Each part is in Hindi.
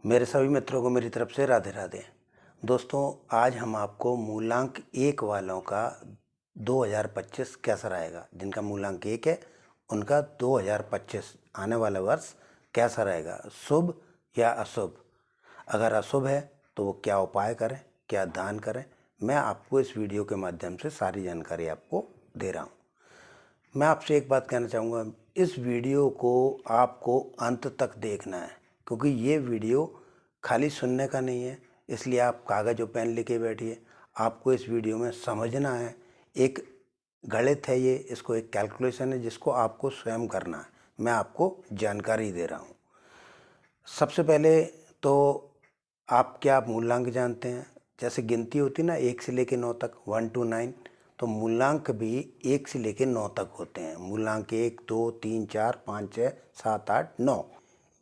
मेरे सभी मित्रों को मेरी तरफ से राधे राधे। दोस्तों, आज हम आपको मूलांक 1 वालों का 2025 कैसा रहेगा। जिनका मूलांक 1 है उनका 2025 आने वाला वर्ष कैसा रहेगा, शुभ या अशुभ। अगर अशुभ है तो वो क्या उपाय करें, क्या दान करें, मैं आपको इस वीडियो के माध्यम से सारी जानकारी आपको दे रहा हूँ। मैं आपसे एक बात कहना चाहूँगा, इस वीडियो को आपको अंत तक देखना है, क्योंकि ये वीडियो खाली सुनने का नहीं है। इसलिए आप कागज़ और पेन लेके बैठिए। आपको इस वीडियो में समझना है। एक गणित है ये, इसको एक कैलकुलेशन है जिसको आपको स्वयं करना है। मैं आपको जानकारी दे रहा हूँ। सबसे पहले तो आप क्या मूलांक जानते हैं? जैसे गिनती होती ना 1 से लेकर 9 तक, 1 to 9, तो मूलांक भी 1 से लेकर 9 तक होते हैं। मूलांक 1, 2, 3, 4, 5, 6, 7, 8, 9।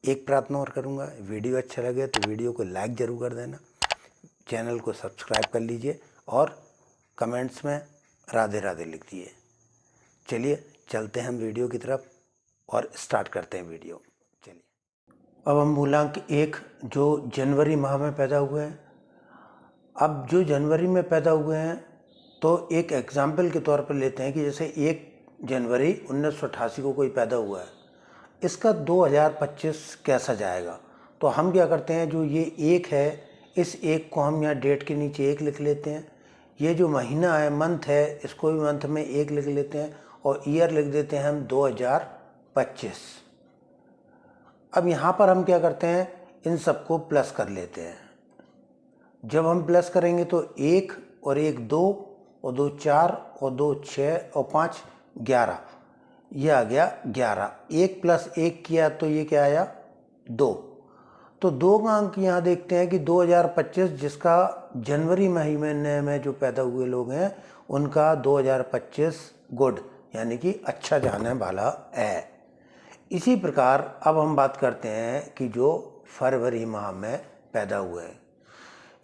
एक प्रार्थना और करूँगा, वीडियो अच्छा लगे तो वीडियो को लाइक ज़रूर कर देना, चैनल को सब्सक्राइब कर लीजिए और कमेंट्स में राधे राधे लिख दिए। चलिए चलते हैं हम वीडियो की तरफ और स्टार्ट करते हैं वीडियो। चलिए, अब हम मूलांक 1 जो जनवरी माह में पैदा हुए हैं। अब जो जनवरी में पैदा हुए हैं तो एक एग्जाम्पल के तौर पर लेते हैं कि जैसे 1 जनवरी 1988 को कोई पैदा हुआ है, इसका 2025 कैसा जाएगा। तो हम क्या करते हैं, जो ये 1 है, इस 1 को हम यहाँ डेट के नीचे 1 लिख लेते हैं। ये जो महीना है, मंथ है, इसको भी मंथ में 1 लिख लेते हैं और ईयर लिख देते हैं हम 2025। अब यहाँ पर हम क्या करते हैं, इन सबको प्लस कर लेते हैं। जब हम प्लस करेंगे तो 1 और 1 2 और 2 4 और 2 6 और 5 11, ये आ गया 11। 1 + 1 किया तो ये क्या आया, 2। तो 2 का अंक यहाँ देखते हैं कि 2025, जिसका जनवरी महीने में जो पैदा हुए लोग हैं उनका 2025 गुड, यानी कि अच्छा जाने वाला है। इसी प्रकार अब हम बात करते हैं कि जो फरवरी माह में पैदा हुए हैं,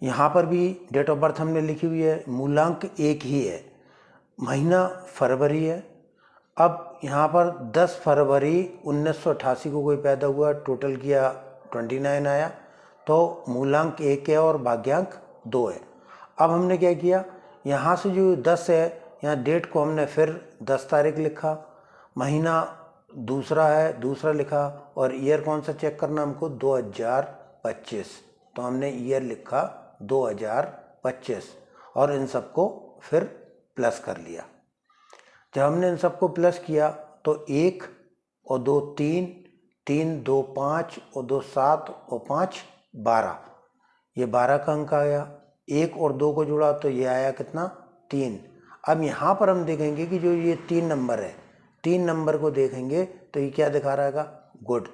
यहाँ पर भी डेट ऑफ बर्थ हमने लिखी हुई है, मूलांक 1 ही है, महीना फरवरी है। अब यहाँ पर 10 फरवरी 1988 को कोई पैदा हुआ, टोटल किया 29 आया, तो मूलांक 1 है और भाग्यांक 2 है। अब हमने क्या किया, यहाँ से जो 10 है, यहाँ डेट को हमने फिर 10 तारीख लिखा, महीना दूसरा है, दूसरा लिखा, और ईयर कौन सा चेक करना हमको, 2025, तो हमने ईयर लिखा 2025 और इन सबको फिर प्लस कर लिया। जब हमने इन सबको प्लस किया तो 1 और 2 3, 3 2 5 और 2 7 और 5 12, ये 12 का अंक आया। 1 और 2 को जोड़ा तो ये आया कितना, 3। अब यहाँ पर हम देखेंगे कि जो ये 3 नंबर है, 3 नंबर को देखेंगे तो ये क्या दिखा रहेगा, गुड,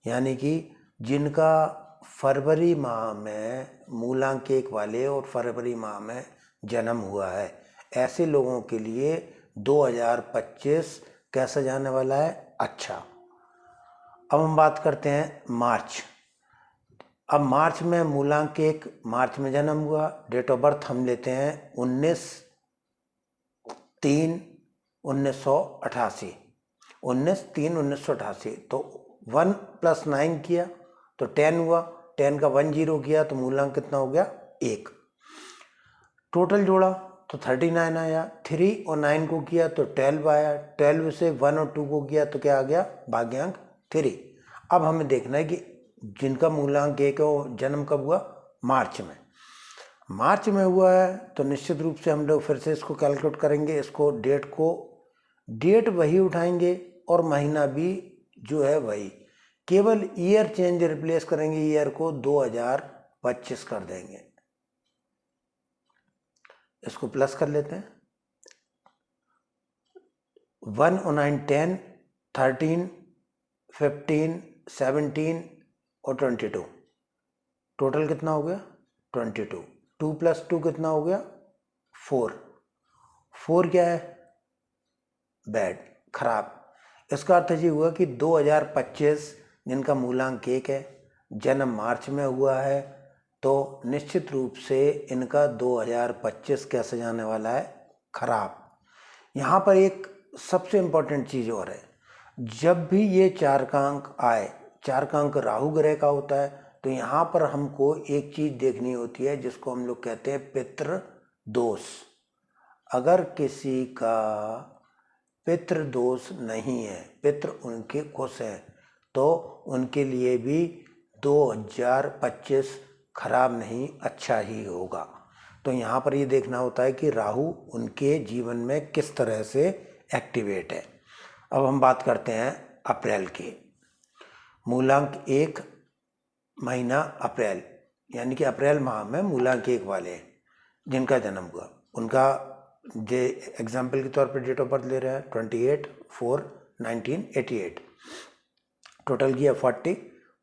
यानी कि जिनका फरवरी माह में मूलांक 1 वाले और फरवरी माह में जन्म हुआ है, ऐसे लोगों के लिए 2025 कैसा जाने वाला है, अच्छा। अब हम बात करते हैं मार्च। अब मार्च में मूलांक 1 मार्च में जन्म हुआ, डेट ऑफ बर्थ हम लेते हैं 19/3/1988, 19/3/1988। तो 1 + 9 किया तो 10 हुआ, 10 का 1 0 किया तो मूलांक कितना हो गया, 1। टोटल जोड़ा तो 39 आया, 3 और 9 को किया तो 12 आया, 12 से 1 और 2 को किया तो क्या आ गया, भाग्यांक 3। अब हमें देखना है कि जिनका मूलांक 1 है वो जन्म कब हुआ, मार्च में। मार्च में हुआ है तो निश्चित रूप से हम लोग फिर से इसको कैलकुलेट करेंगे, इसको डेट वही उठाएंगे और महीना भी जो है वही, केवल ईयर चेंज रिप्लेस करेंगे, ईयर को 2025 कर देंगे। इसको प्लस कर लेते हैं, 1 और 9 10, 13 15 17 और 22, टोटल कितना हो गया, 22। 2 + 2 कितना हो गया, 4। 4 क्या है, बैड, खराब। इसका अर्थ ये हुआ कि 2025 जिनका मूलांक 1 है, जन्म मार्च में हुआ है, तो निश्चित रूप से इनका 2025 कैसे जाने वाला है, खराब। यहाँ पर एक सबसे इम्पोर्टेंट चीज़ और है, जब भी ये 4 का अंक आए, 4 का अंक राहु ग्रह का होता है, तो यहाँ पर हमको एक चीज़ देखनी होती है जिसको हम लोग कहते हैं पितृ दोष। अगर किसी का पितृ दोष नहीं है, पितृ उनके खुश हैं, तो उनके लिए भी 2025 खराब नहीं, अच्छा ही होगा। तो यहाँ पर ये देखना होता है कि राहु उनके जीवन में किस तरह से एक्टिवेट है। अब हम बात करते हैं अप्रैल की। मूलांक 1 महीना अप्रैल, यानी कि अप्रैल माह में मूलांक 1 वाले जिनका जन्म हुआ, उनका जे एग्जाम्पल के तौर पर डेट ऑफ बर्थ ले रहे हैं 28/4/1988। टोटल किया 40,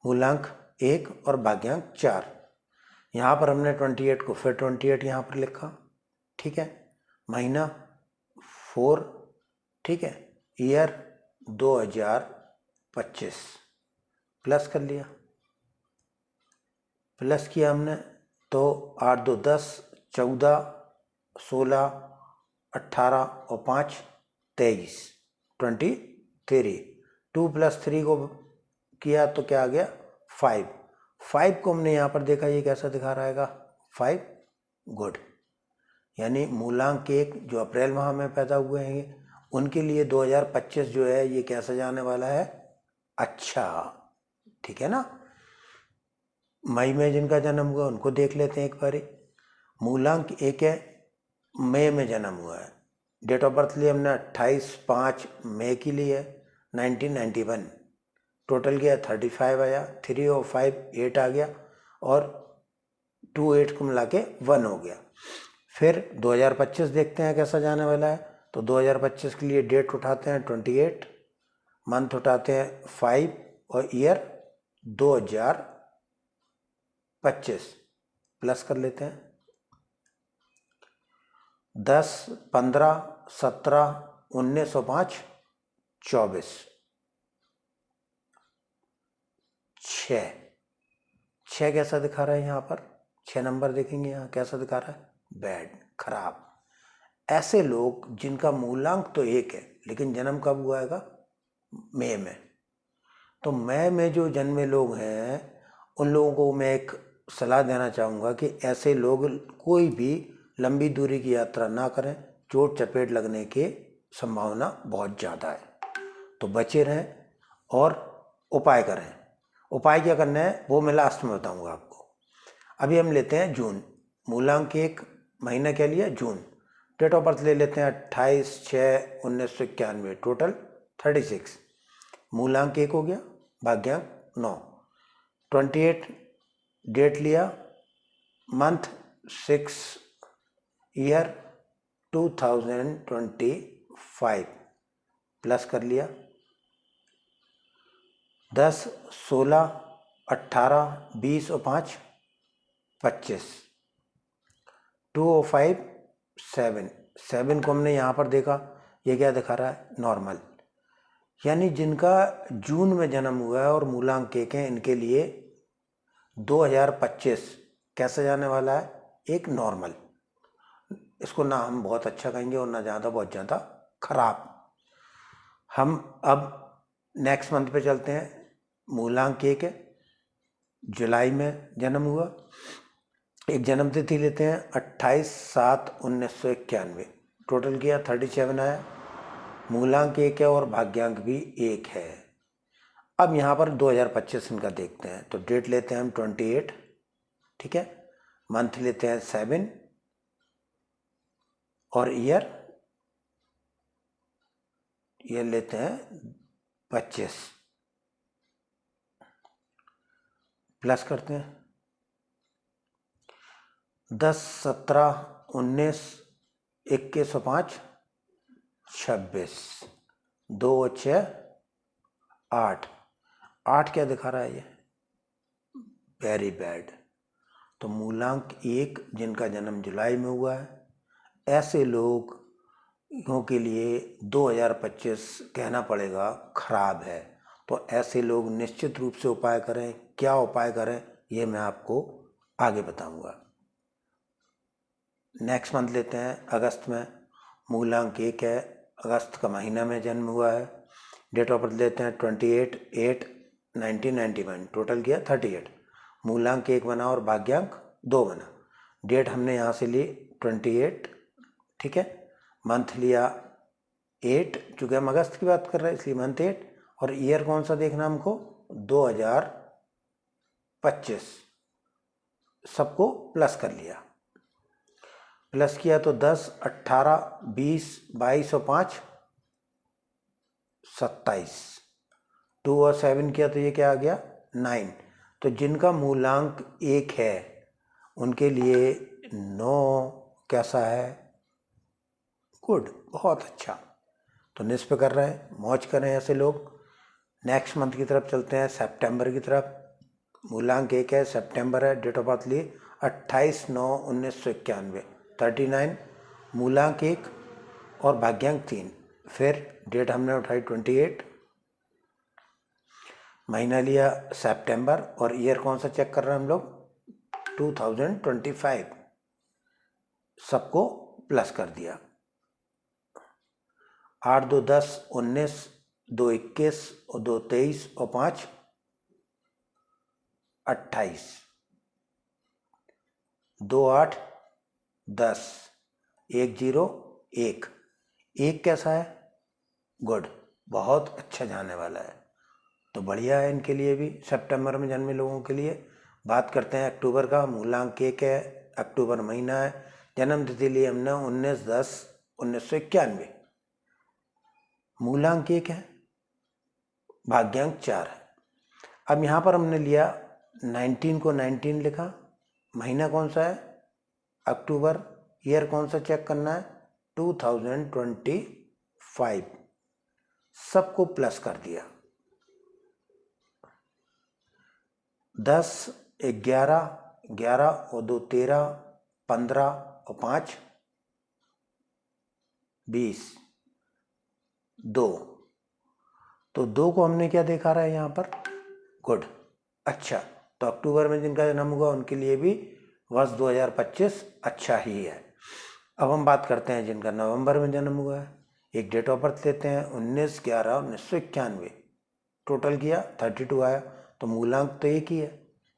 मूलांक 1 और भाग्यांक 4। यहाँ पर हमने 28 को फिर 28 यहाँ पर लिखा, ठीक है। महीना 4, ठीक है। ईयर 2025 प्लस कर लिया, प्लस किया हमने तो 8 2 10, 14 16 18 और 5 23, 23। 2 + 3 को किया तो क्या आ गया 5। 5 को हमने यहाँ पर देखा, ये कैसा दिखा रहेगा 5, गुड। यानी मूलांक 1 जो अप्रैल माह में पैदा हुए हैं उनके लिए 2025 जो है ये कैसा जाने वाला है, अच्छा, ठीक है ना। मई में जिनका जन्म हुआ उनको देख लेते हैं एक बारी। मूलांक 1 है, मई में जन्म हुआ है, डेट ऑफ बर्थ लिए हमने 28/5 मई की ली है 1991। टोटल गया 35 आया, 3 और 5 8 आ गया, और 2 8 को मिला के 1 हो गया। फिर 2025 देखते हैं कैसा जाने वाला है। तो 2025 के लिए डेट उठाते हैं 28, मंथ उठाते हैं 5 और ईयर 2025 प्लस कर लेते हैं। 10 15 17 19 और 5 24, 6 कैसा दिखा रहा है यहाँ पर, 6 नंबर देखेंगे यहाँ कैसा दिखा रहा है, बैड, खराब। ऐसे लोग जिनका मूलांक तो 1 है लेकिन जन्म कब हुआ है, मई में, तो मई में जो जन्मे लोग हैं उन लोगों को मैं एक सलाह देना चाहूँगा कि ऐसे लोग कोई भी लंबी दूरी की यात्रा ना करें, चोट चपेट लगने की संभावना बहुत ज़्यादा है। तो बचे रहें और उपाय करें। उपाय क्या करना है वो मैं लास्ट में बताऊँगा आपको। अभी हम लेते हैं जून। मूलांक 1 महीना क्या लिया, जून। डेट ऑफ बर्थ ले लेते हैं 28/6/1991, टोटल 36। मूलांक 1 हो गया, भाग्यांक 9। 28 डेट लिया, मंथ 6, ईयर 2025 प्लस कर लिया। 10 16 18 20 और 5 25, 2 और 5 7। 7 को हमने यहाँ पर देखा, ये क्या दिखा रहा है, नॉर्मल। यानी जिनका जून में जन्म हुआ है और मूलांक 1 है, इनके लिए 2025 कैसे जाने वाला है, एक नॉर्मल। इसको ना हम बहुत अच्छा कहेंगे और ना ज़्यादा बहुत ज़्यादा खराब। हम अब नेक्स्ट मंथ पे चलते हैं। मूलांक 1 है, जुलाई में जन्म हुआ। एक जन्म तिथि लेते हैं 28/7/1991, टोटल किया 37 आया। मूलांक 1 है और भाग्यांक भी 1 है। अब यहाँ पर 2025 इनका देखते हैं। तो डेट लेते हैं हम 28, ठीक है। मंथ लेते हैं 7 और ईयर लेते हैं 25 प्लस करते हैं। 10 17 19 21 और 5 26, 2 और 6 8। 8 क्या दिखा रहा है ये, वेरी बैड। तो मूलांक 1 जिनका जन्म जुलाई में हुआ है, ऐसे लोगों के लिए 2025 कहना पड़ेगा खराब है। तो ऐसे लोग निश्चित रूप से उपाय करें। क्या उपाय करें ये मैं आपको आगे बताऊंगा। नेक्स्ट मंथ लेते हैं अगस्त में। मूलांक 1 है, अगस्त का महीना में जन्म हुआ है। डेट ऑफ बर्थ लेते हैं 28/8/1991, टोटल किया 38। मूलांक 1 बना और भाग्यांक 2 बना। डेट हमने यहाँ से ली 28, ठीक है। मंथ लिया 8, चूँकि हम अगस्त की बात कर रहे हैं इसलिए मंथ 8, और ईयर कौन सा देखना हमको, 2025। सबको प्लस कर लिया, प्लस किया तो 10, 18, 20, 22 और 5 27, 2 और 7 किया तो ये क्या आ गया 9। तो जिनका मूलांक 1 है उनके लिए 9 कैसा है, गुड, बहुत अच्छा। तो निस्प कर रहे हैं, मौज कर रहे हैं ऐसे लोग। नेक्स्ट मंथ की तरफ चलते हैं, सितंबर की तरफ। मूलांक 1 है, सितंबर है, डेट ऑफ बर्थ ली 28/9/1991, 39, मूलांक 1 और भाग्यांक 3। फिर डेट हमने उठाई 28, महीना लिया सितंबर और ईयर कौन सा चेक कर रहे हैं हम लोग, 2025। सबको प्लस कर दिया, 8 2 10 19, 2 21 और 2 23 और 5 28, 2 8 10, 1 0 1। 1 कैसा है, गुड, बहुत अच्छा जाने वाला है। तो बढ़िया है इनके लिए भी, सितंबर में जन्मे लोगों के लिए। बात करते हैं अक्टूबर का। मूलांक 1 है, अक्टूबर महीना है, जन्म तिथि ली हमने 19/10/1991, मूलांक 1 है, भाग्यांक 4 है। अब यहाँ पर हमने लिया 19 को 19 लिखा, महीना कौन सा है अक्टूबर, ईयर कौन सा चेक करना है 2025। सबको प्लस कर दिया, 10 11 11 और 2 13, 15 और 5 20, 2। तो 2 को हमने क्या देखा रहा है यहाँ पर, गुड, अच्छा। तो अक्टूबर में जिनका जन्म हुआ उनके लिए भी वर्ष 2025 अच्छा ही है। अब हम बात करते हैं जिनका नवंबर में जन्म हुआ है। एक डेट ऑफ बर्थ लेते हैं 19/11/1991, टोटल किया 32 आया। तो मूलांक तो एक ही है,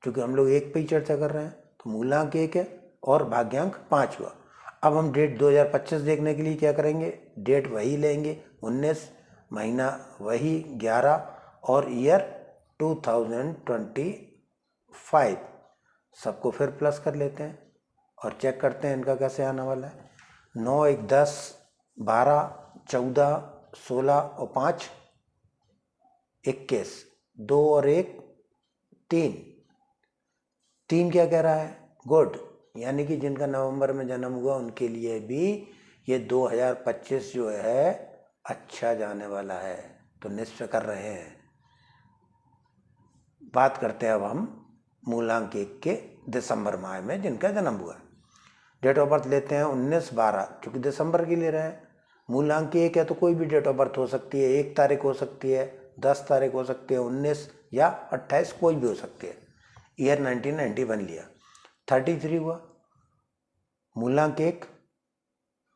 क्योंकि हम लोग एक पे ही चर्चा कर रहे हैं, तो मूलांक 1 है और भाग्यांक 5 हुआ। अब हम डेट 2025 देखने के लिए क्या करेंगे, डेट वही लेंगे 19, महीना वही 11 और ईयर 2025। सबको फिर प्लस कर लेते हैं और चेक करते हैं इनका कैसे आने वाला है। 9 1 10, 12 14 16 और 5 21, 2 और 1 3। 3 क्या कह रहा है, गुड, यानी कि जिनका नवंबर में जन्म हुआ उनके लिए भी ये 2025 जो है अच्छा जाने वाला है। तो निश्चय कर रहे हैं। बात करते हैं अब हम मूलांक 1 के दिसंबर माह में जिनका जन्म हुआ। डेट ऑफ बर्थ लेते हैं 19/12, क्योंकि दिसंबर की ले रहे हैं। मूलांक 1 है तो कोई भी डेट ऑफ बर्थ हो सकती है, 1 तारीख हो सकती है, 10 तारीख हो सकती है, 19 या 28 कोई भी हो सकती है। ईयर 1991 लिया, 33 हुआ, मूलांक 1,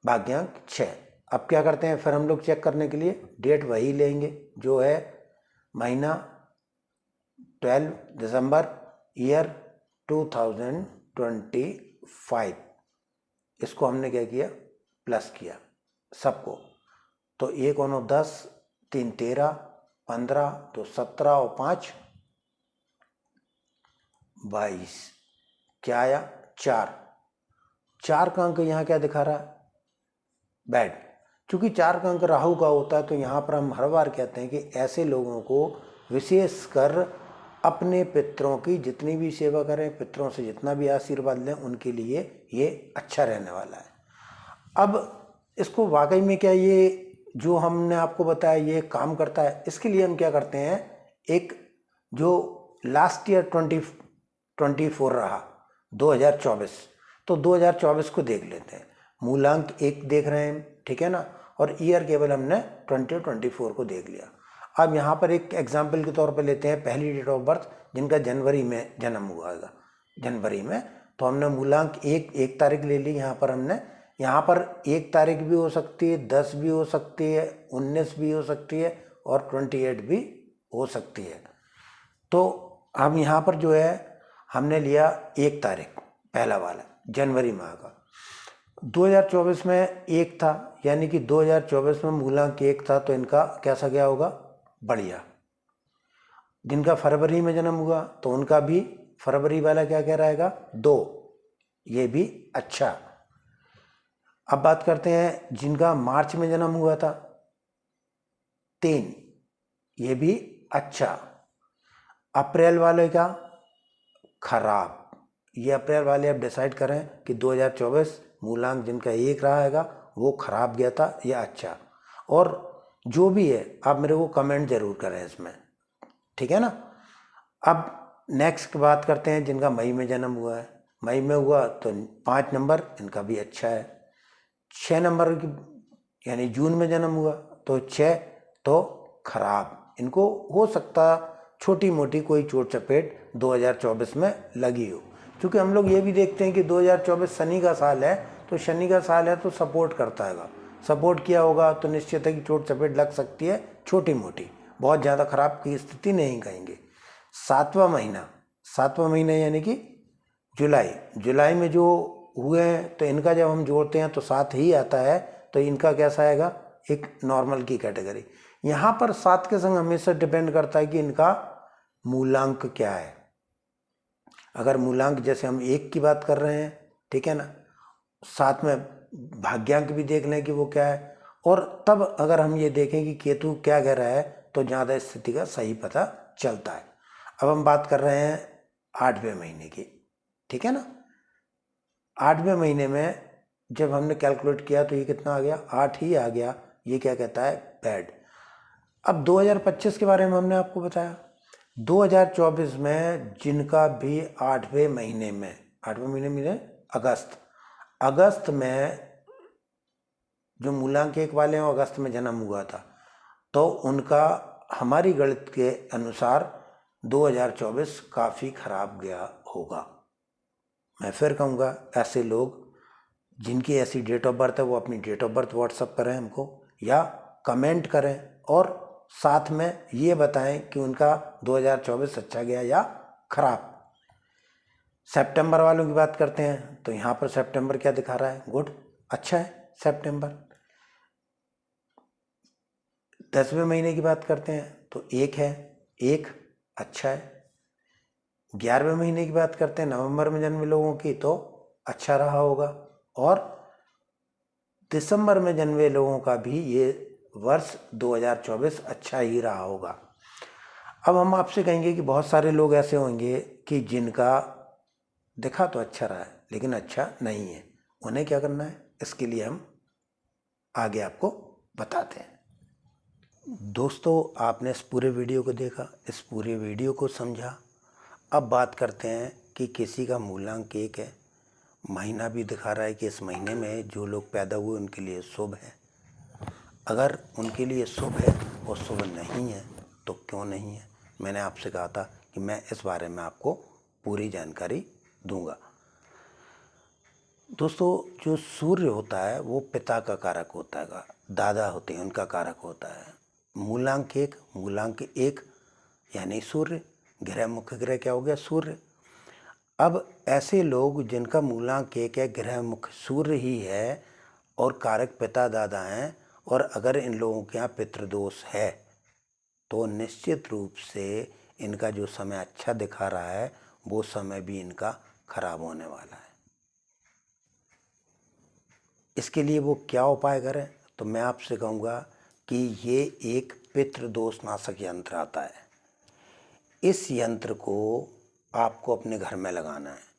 भाग्यांक 6। अब क्या करते हैं फिर हम लोग चेक करने के लिए, डेट वही लेंगे जो है, महीना 12 दिसंबर, ईयर 2025। इसको हमने क्या किया, प्लस किया सबको। तो 1 और 10, 3 13, 15 तो 17 और 5 22। क्या आया, 4। 4 का अंक यहाँ क्या दिखा रहा है, बैड। क्योंकि 4 का अंक राहु का होता है, तो यहाँ पर हम हर बार कहते हैं कि ऐसे लोगों को विशेषकर अपने पितरों की जितनी भी सेवा करें, पितरों से जितना भी आशीर्वाद लें, उनके लिए ये अच्छा रहने वाला है। अब इसको वाकई में क्या ये जो हमने आपको बताया ये काम करता है, इसके लिए हम क्या करते हैं, एक जो लास्ट ईयर 2024 रहा 2024, तो 2024 को देख लेते हैं। मूलांक 1 देख रहे हैं, ठीक है ना, और ईयर केवल हमने 2024 को देख लिया। अब यहाँ पर एक एग्जाम्पल के तौर पर लेते हैं पहली डेट ऑफ बर्थ जिनका जनवरी में जन्म हुआ है, जनवरी में, तो हमने मूलांक 1 तारीख ले ली। यहाँ पर हमने, यहाँ पर 1 तारीख भी हो सकती है, 10 भी हो सकती है, 19 भी हो सकती है और 28 भी हो सकती है। तो हम यहाँ पर जो है हमने लिया 1 तारीख, पहला वाला जनवरी माह का। 2024 में 1 था, यानी कि 2024 में मूलांक 1 था, तो इनका कैसा गया होगा, बढ़िया। जिनका फरवरी में जन्म हुआ तो उनका भी फरवरी वाला क्या कह रहेगा, 2, ये भी अच्छा। अब बात करते हैं जिनका मार्च में जन्म हुआ था, 3, ये भी अच्छा। अप्रैल वाले का खराब। ये अप्रैल वाले अब डिसाइड करें कि 2024 मूलांक जिनका 1 रहा हैगा वो खराब गया था या अच्छा। और जो भी है आप मेरे को कमेंट जरूर करें इसमें, ठीक है ना। अब नेक्स्ट बात करते हैं जिनका मई में जन्म हुआ है। मई में हुआ तो 5 नंबर, इनका भी अच्छा है। 6 नंबर की यानी जून में जन्म हुआ तो 6, तो खराब। इनको हो सकता छोटी मोटी कोई चोट चपेट 2024 में लगी हो, क्योंकि हम लोग ये भी देखते हैं कि 2024 शनि का साल है, तो शनि का साल है तो सपोर्ट करता है, सपोर्ट किया होगा तो निश्चित है कि चोट चपेट लग सकती है छोटी मोटी, बहुत ज़्यादा खराब की स्थिति नहीं कहेंगे। 7वां महीना यानी कि जुलाई में जो हुए हैं तो इनका जब हम जोड़ते हैं तो 7 ही आता है, तो इनका कैसा आएगा, एक नॉर्मल की कैटेगरी। यहाँ पर 7 के संग हमेशा डिपेंड करता है कि इनका मूलांक क्या है। अगर मूलांक जैसे हम 1 की बात कर रहे हैं, ठीक है ना, साथ में भाग्यांक भी देख लें कि वो क्या है, और तब अगर हम ये देखें कि केतु क्या कह रहा है तो ज़्यादा स्थिति का सही पता चलता है। अब हम बात कर रहे हैं 8वें महीने की, ठीक है ना। 8वें महीने में जब हमने कैलकुलेट किया तो ये कितना आ गया, 8 ही आ गया। ये क्या कहता है, बैड। अब 2025 के बारे में हमने आपको बताया। 2024 में जिनका भी 8वें महीने में अगस्त में जो मूलांक 1 वाले हैं अगस्त में जन्म हुआ था, तो उनका हमारी गणित के अनुसार 2024 काफ़ी खराब गया होगा। मैं फिर कहूँगा, ऐसे लोग जिनकी ऐसी डेट ऑफ बर्थ है वो अपनी डेट ऑफ बर्थ व्हाट्सअप करें हमको, या कमेंट करें, और साथ में ये बताएं कि उनका 2024 अच्छा गया या खराब। सितंबर वालों की बात करते हैं तो यहाँ पर सितंबर क्या दिखा रहा है, गुड, अच्छा है सितंबर। 10वें महीने की बात करते हैं तो 1 है, 1 अच्छा है। 11वें महीने की बात करते हैं नवंबर में जन्मे लोगों की, तो अच्छा रहा होगा। और दिसंबर में जन्मे लोगों का भी ये वर्ष 2024 अच्छा ही रहा होगा। अब हम आपसे कहेंगे कि बहुत सारे लोग ऐसे होंगे कि जिनका दिखा तो अच्छा रहा है लेकिन अच्छा नहीं है, उन्हें क्या करना है, इसके लिए हम आगे आपको बताते हैं। दोस्तों, आपने इस पूरे वीडियो को देखा, इस पूरे वीडियो को समझा। अब बात करते हैं कि किसी का मूलांक 1 है, महीना भी दिखा रहा है कि इस महीने में जो लोग पैदा हुए उनके लिए शुभ है। अगर उनके लिए शुभ है और शुभ नहीं है तो क्यों नहीं है, मैंने आपसे कहा था कि मैं इस बारे में आपको पूरी जानकारी दूंगा। दोस्तों, जो सूर्य होता है वो पिता का कारक होता है, दादा होते हैं उनका कारक होता है। मूलांक 1 यानी सूर्य, ग्रह मुख्य ग्रह क्या हो गया, सूर्य। अब ऐसे लोग जिनका मूलांक 1 है, ग्रह मुख्य सूर्य ही है और कारक पिता दादा हैं, और अगर इन लोगों के यहाँ पितृदोष है तो निश्चित रूप से इनका जो समय अच्छा दिखा रहा है वो समय भी इनका खराब होने वाला है। इसके लिए वो क्या उपाय करें, तो मैं आपसे कहूँगा कि ये एक पितृदोष नाशक यंत्र आता है। इस यंत्र को आपको अपने घर में लगाना है।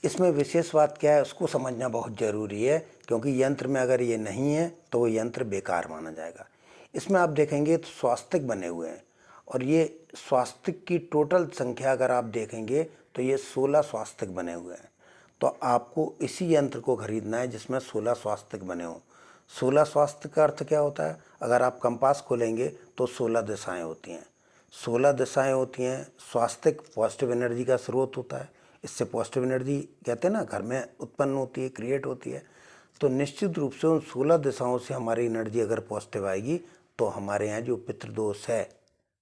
इसमें विशेष बात क्या है उसको समझना बहुत ज़रूरी है, क्योंकि यंत्र में अगर ये नहीं है तो वो यंत्र बेकार माना जाएगा। इसमें आप देखेंगे तो स्वास्तिक बने हुए हैं, और ये स्वास्तिक की टोटल संख्या अगर आप देखेंगे तो ये 16 स्वास्तिक बने हुए हैं। तो आपको इसी यंत्र को खरीदना है जिसमें 16 स्वास्तिक बने हों। 16 स्वास्तिक का अर्थ क्या होता है, अगर आप कंपास खोलेंगे तो 16 दिशाएँ होती हैं। 16 दिशाएँ होती हैं। स्वास्तिक पॉजिटिव एनर्जी का स्रोत होता है, इससे पॉजिटिव एनर्जी कहते हैं ना घर में उत्पन्न होती है, क्रिएट होती है। तो निश्चित रूप से उन 16 दिशाओं से हमारी एनर्जी अगर पॉजिटिव आएगी तो हमारे यहाँ जो पितृदोष है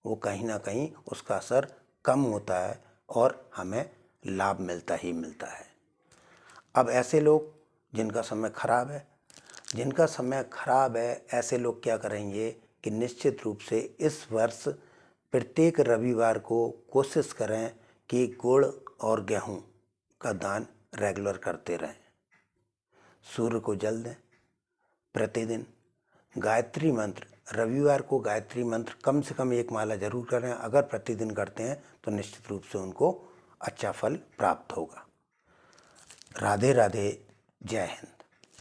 वो कहीं ना कहीं उसका असर कम होता है और हमें लाभ मिलता ही मिलता है। अब ऐसे लोग जिनका समय खराब है, ऐसे लोग क्या करेंगे कि निश्चित रूप से इस वर्ष प्रत्येक रविवार को कोशिश करें कि गुड़ और गेहूं का दान रेगुलर करते रहें। सूर्य को जल दें। प्रतिदिन गायत्री मंत्र, रविवार को गायत्री मंत्र कम से कम 1 माला जरूर करें। अगर प्रतिदिन करते हैं तो निश्चित रूप से उनको अच्छा फल प्राप्त होगा। राधे राधे, जय हिंद।